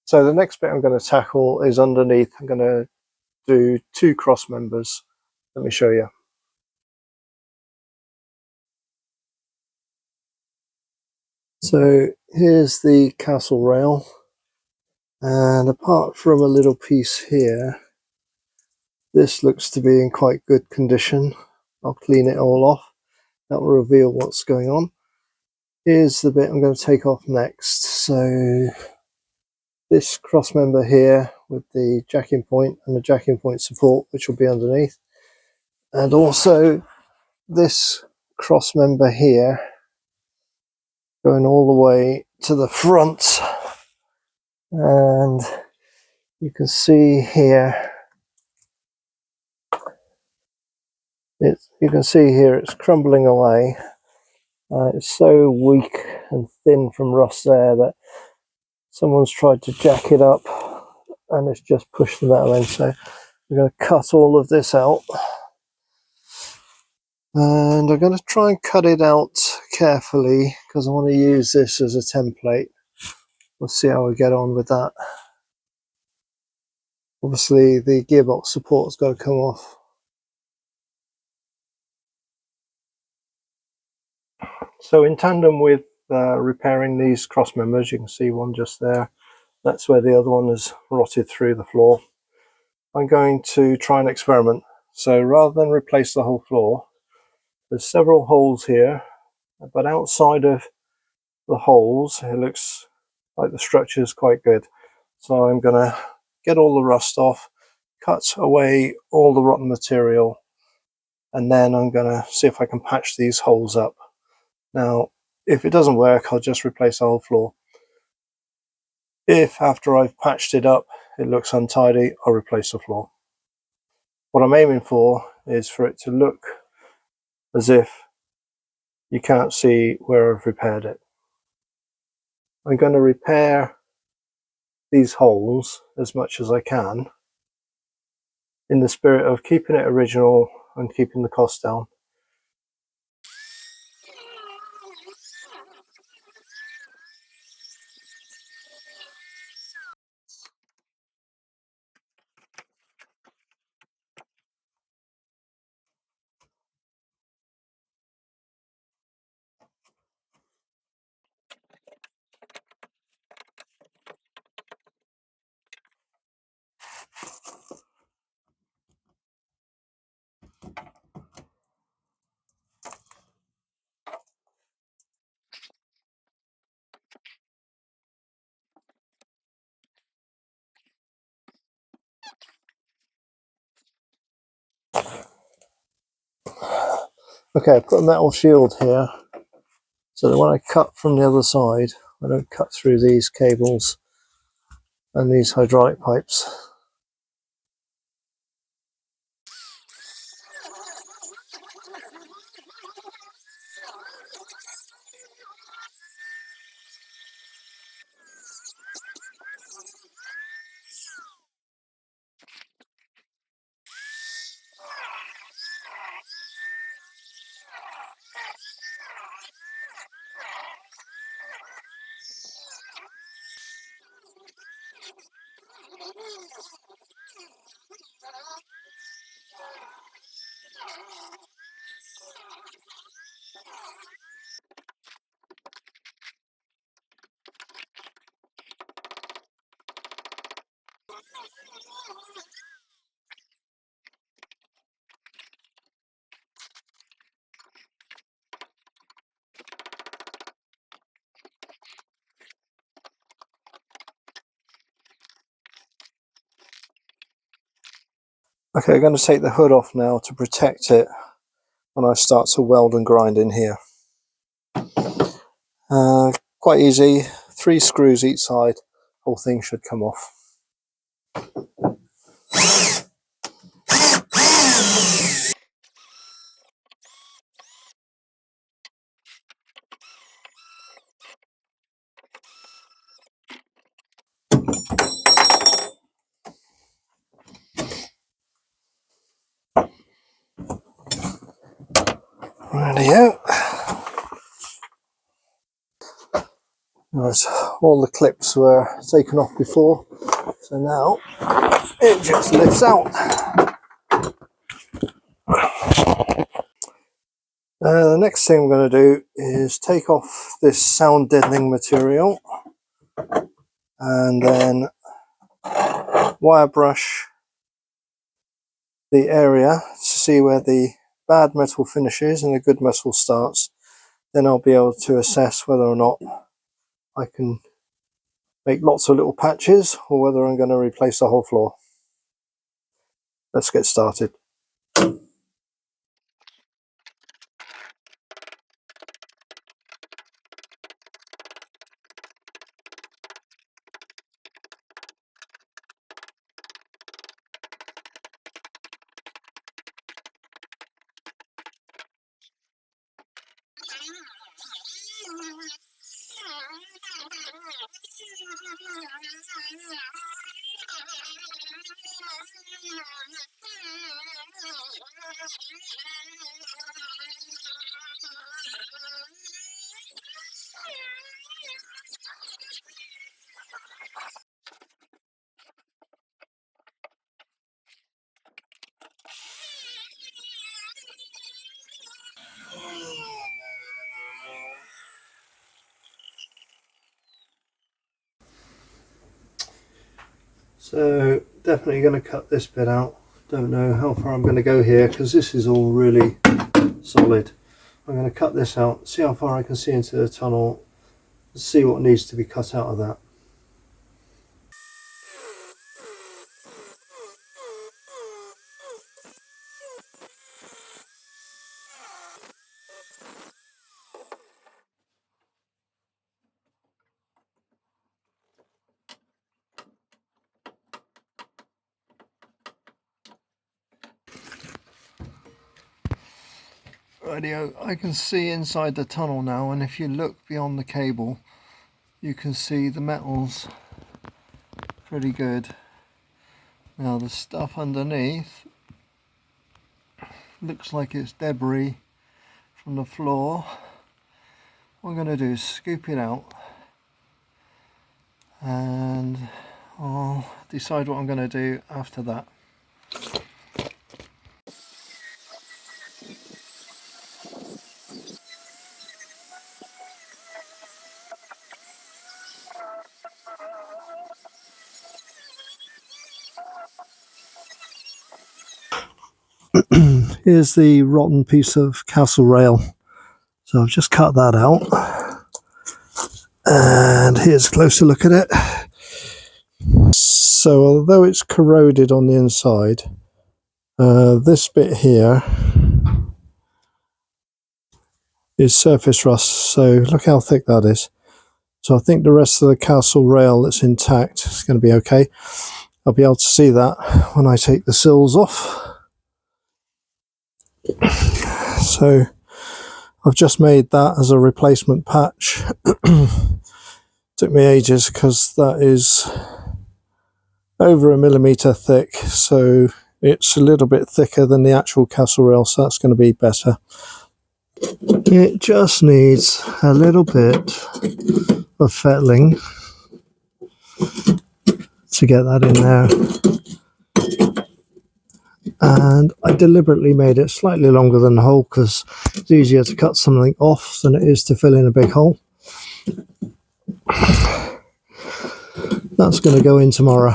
So the next bit I'm going to tackle is underneath. I'm going to do 2 cross members. Let me show you. So here's the castle rail, and apart from a little piece here, this looks to be in quite good condition. I'll clean it all off. That will reveal what's going on. Here's the bit I'm going to take off next. So this cross member here with the jacking point and the jacking point support, which will be underneath, and also this cross member here going all the way to the front, and you can see here it's crumbling away. It's so weak and thin from rust there that someone's tried to jack it up and it's just pushed the metal in. So I'm going to cut all of this out, and I'm going to try and cut it out carefully because I want to use this as a template. We'll see how we get on with that. Obviously the gearbox support's got to come off. So in tandem with repairing these cross members, you can see one just there. That's where the other one has rotted through the floor. I'm going to try and experiment. So rather than replace the whole floor, there's several holes here, but outside of the holes it looks like the structure is quite good. So I'm going to get all the rust off, cut away all the rotten material, and then I'm going to see if I can patch these holes up. Now if it doesn't work, I'll just replace the whole floor. If after I've patched it up it looks untidy, I'll replace the floor. What I'm aiming for is for it to look as if you can't see where I've repaired it. I'm going to repair these holes as much as I can in the spirit of keeping it original and keeping the cost down. Okay, I've put a metal shield here so that when I cut from the other side, I don't cut through these cables and these hydraulic pipes. Okay, I'm going to take the hood off now to protect it when I start to weld and grind in here. Quite easy, 3 screws each side, whole thing should come off. Rightio. Right, all the clips were taken off before, so now it just lifts out. The next thing I'm going to do is take off this sound deadening material and then wire brush the area to see where the bad metal finishes and the good metal starts. Then I'll be able to assess whether or not I can make lots of little patches or whether I'm going to replace the whole floor. Let's get started. So definitely going to cut this bit out. Don't know how far I'm going to go here because this is all really solid. I'm going to cut this out, see how far I can see into the tunnel, see what needs to be cut out of that. Rightio, I can see inside the tunnel now, and if you look beyond the cable you can see the metals pretty good. Now the stuff underneath looks like it's debris from the floor. What I'm going to do is scoop it out and I'll decide what I'm going to do after that. Here's the rotten piece of castle rail, so I've just cut that out, and here's a closer look at it. So although it's corroded on the inside, this bit here is surface rust, so look how thick that is. So I think the rest of the castle rail that's intact is going to be okay. I'll be able to see that when I take the sills off. So I've just made that as a replacement patch. Took me ages because that is over 1 millimeter thick, so it's a little bit thicker than the actual castle rail, so that's going to be better. It just needs a little bit of fettling to get that in there, and I deliberately made it slightly longer than the hole because it's easier to cut something off than it is to fill in a big hole. That's going to go in tomorrow.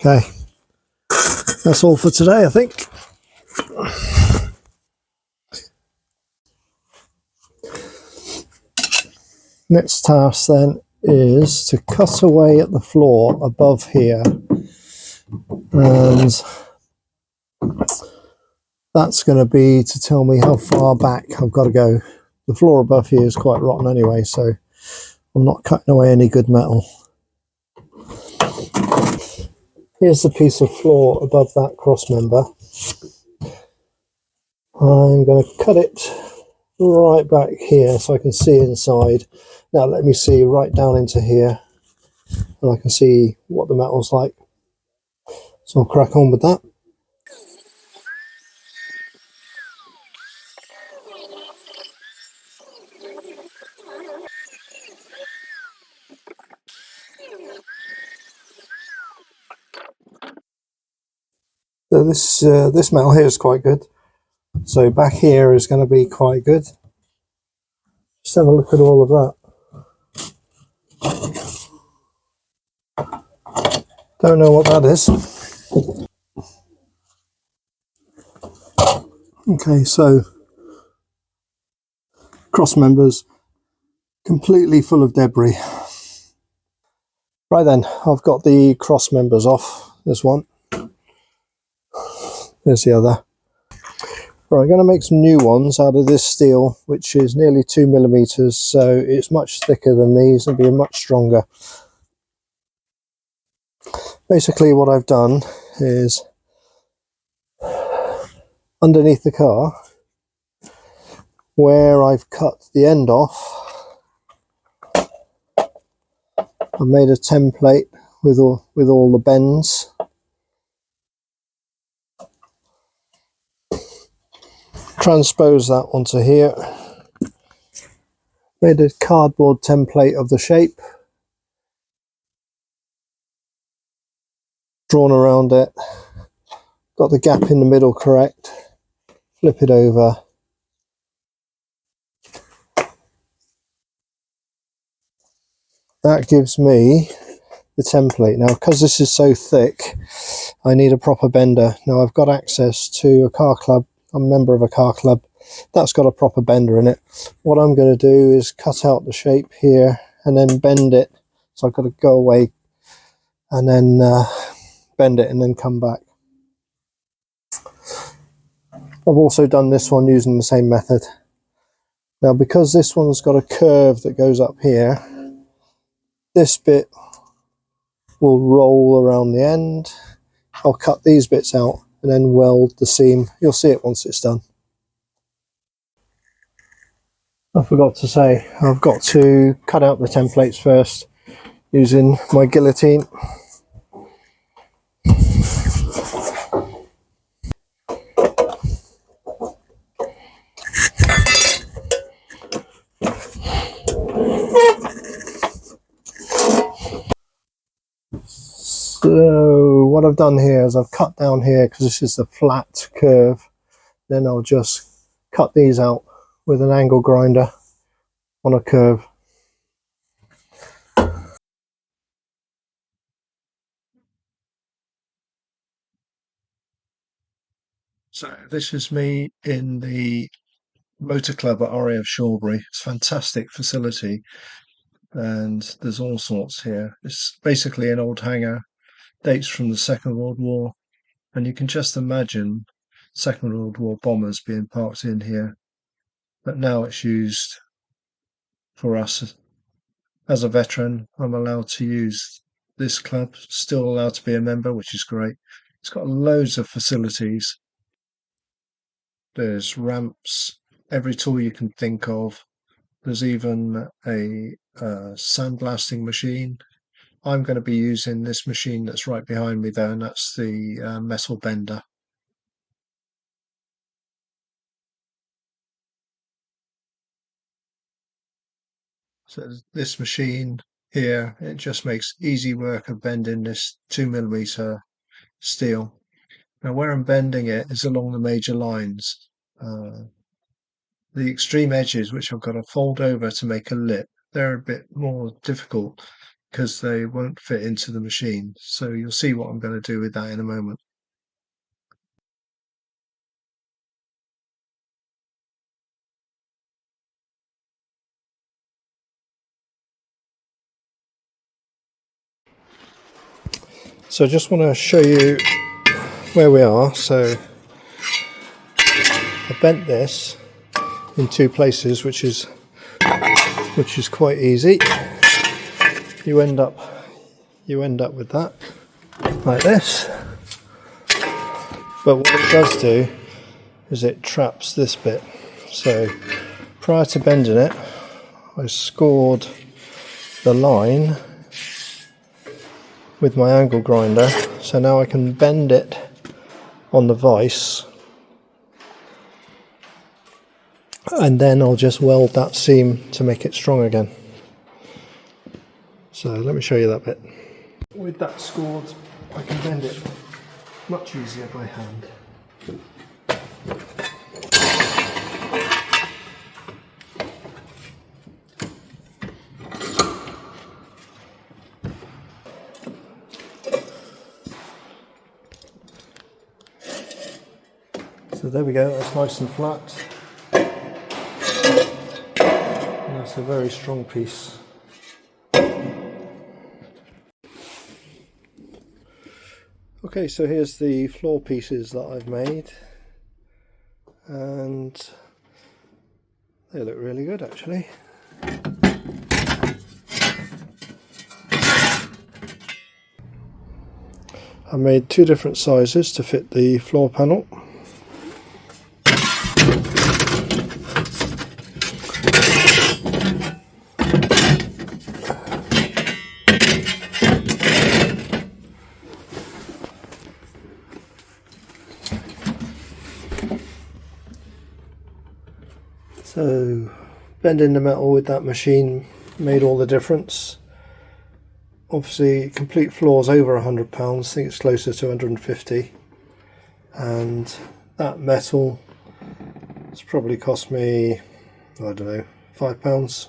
Okay, that's all for today, I think. Next task then is to cut away at the floor above here, and that's going to be to tell me how far back I've got to go. The floor above here is quite rotten anyway, so I'm not cutting away any good metal. Here's the piece of floor above that cross member. I'm going to cut it right back here so I can see inside. Now let me see right down into here and I can see what the metal's like. So I'll crack on with that. So this metal here is quite good. So back here is going to be quite good. Just have a look at all of that. Don't know what that is. Okay, so cross members completely full of debris. Right then, I've got the cross members off. There's one. There's the other. Right, I'm going to make some new ones out of this steel, which is nearly 2mm, so it's much thicker than these and be much stronger. Basically what I've done is underneath the car, where I've cut the end off, I've made a template with all the bends. Transpose that onto here. Made a cardboard template of the shape. Drawn around it. Got the gap in the middle correct. Flip it over. That gives me the template. Now, because this is so thick, I need a proper bender. Now, I've got access to a car club. I'm a member of a car club that's got a proper bender in it. What I'm going to do is cut out the shape here and then bend it. So I've got to go away and then bend it and then come back. I've also done this one using the same method. Now, because this one's got a curve that goes up here, this bit will roll around the end. I'll cut these bits out and then weld the seam. You'll see it once it's done. I forgot to say, I've got to cut out the templates first using my guillotine. So what I've done here is I've cut down here because this is the flat curve. Then I'll just cut these out with an angle grinder on a curve. So this is me in the motor club at RAF Shawbury. It's a fantastic facility and there's all sorts here. It's basically an old hangar, dates from the Second World War, and you can just imagine Second World War bombers being parked in here. But now it's used for us. As a veteran, I'm allowed to use this club, still allowed to be a member, which is great. It's got loads of facilities. There's ramps, every tool you can think of. There's even a sandblasting machine. I'm going to be using this machine that's right behind me there, and that's the metal bender. So this machine here, it just makes easy work of bending this 2mm steel. Now where I'm bending it is along the major lines. The extreme edges, which I've got to fold over to make a lip, they're a bit more difficult because they won't fit into the machine. So you'll see what I'm going to do with that in a moment. So I just want to show you where we are. So I bent this in two places, which is quite easy. You end up with that like this. But what it does do is it traps this bit. So prior to bending it, I scored the line with my angle grinder, so now I can bend it on the vise, and then I'll just weld that seam to make it strong again. So let me show you that bit. With that scored, I can bend it much easier by hand. So there we go, that's nice and flat. And that's a very strong piece. Okay, so here's the floor pieces that I've made, and they look really good actually. I made two different sizes to fit the floor panel. So bending the metal with that machine made all the difference. Obviously complete floors over £100, I think it's closer to 150, and that metal has probably cost me, I don't know, £5.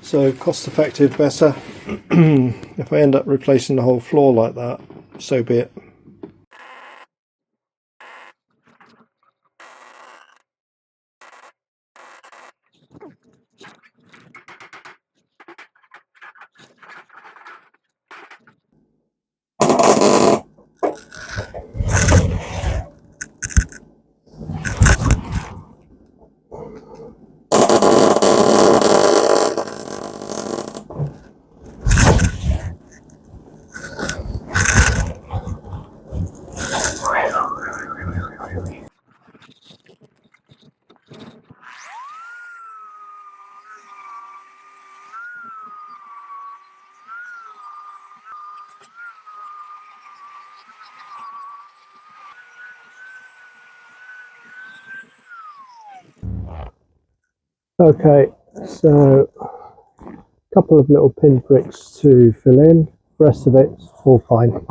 So cost effective, better. If I end up replacing the whole floor like that, so be it. Okay, so a couple of little pin pricks to fill in, the rest of it's all fine.